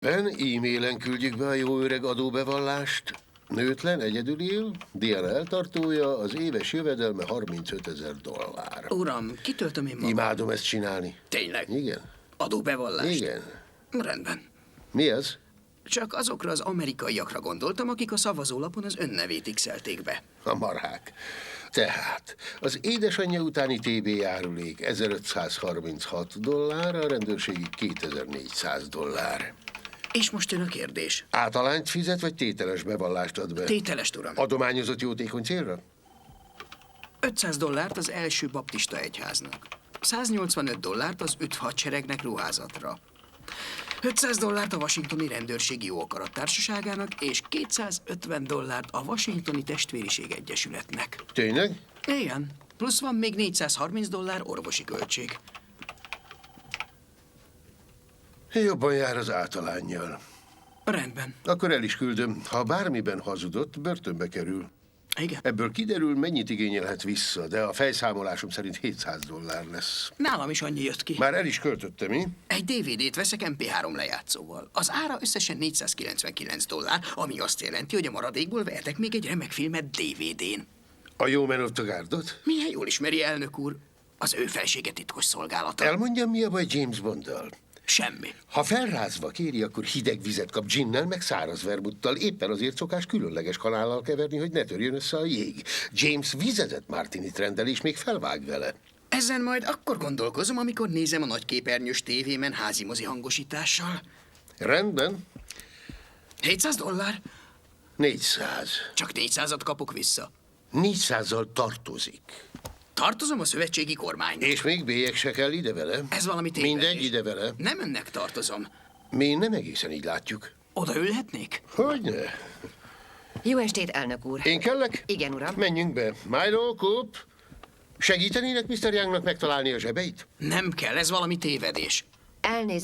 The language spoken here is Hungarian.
E-mailen küldjük be a jó öreg adóbevallást. Nőtlen, egyedül él, Diana eltartója, az éves jövedelme $35,000. Uram, kitöltöm én magam. Imádom ezt csinálni. Tényleg? Igen. Adóbevallást? Igen. Rendben. Mi ez? Csak azokra az amerikaiakra gondoltam, akik a szavazólapon az önnevét x-elték be. A marhák. Tehát az édesanyja utáni TB járulék $1536, a rendőrségi $2400. És most jön a kérdés. Általányt fizet, vagy tételes bevallást ad be? Tételest, uram. Adományozott jótékony célra? $500 az első baptista egyháznak. $185 az ÜTV hadseregnek ruházatra. $500 a washingtoni rendőrségi jóakarat társaságának, és $250 a washingtoni testvériség egyesületnek. Tényleg? Igen. Plusz van még $430 orvosi költség. Jobban jár az általánnyal. Rendben. Akkor el is küldöm. Ha bármiben hazudott, börtönbe kerül. Igen. Ebből kiderül, mennyit igényelhet vissza, de a fejszámolásom szerint $700 lesz. Nálam is annyi jött ki. Már el is költötte, mi? Egy DVD-t veszek MP3 lejátszóval. Az ára összesen $499, ami azt jelenti, hogy a maradékból vehetek még egy remek filmet DVD-n. A jó men ott a gárdot? Milyen jól ismeri, elnök úr. Az ő felsége titkos szolgálata. Elmondjam, mi a baj James Bonddal? Semmi. Ha felrázva kéri, akkor hideg vizet kap ginnel, meg száraz vermuttal. Éppen azért szokás különleges kanállal keverni, hogy ne törjön össze a jég. James vizezett martinit rendel, és még felvág vele. Ezen majd akkor gondolkozom, amikor nézem a nagyképernyős tévémen házimozi hangosítással. Rendben. $700? 400. Csak 400-at kapok vissza. 400-zal tartozik. Tartozom a szövetségi kormánynak. És még bélyeg se kell ide vele. Ez valami tévedés. Mindegy, ide vele. Nem önnek tartozom. Mi nem egészen így látjuk. Oda ülhetnék? Hogyne? Jó estét, elnök úr. Én kellek? Igen, uram. Menjünk be. Milo, Coop, segítenének Mr. Youngnak megtalálni a zsebeit? Nem kell, ez valami tévedés. Elnézést.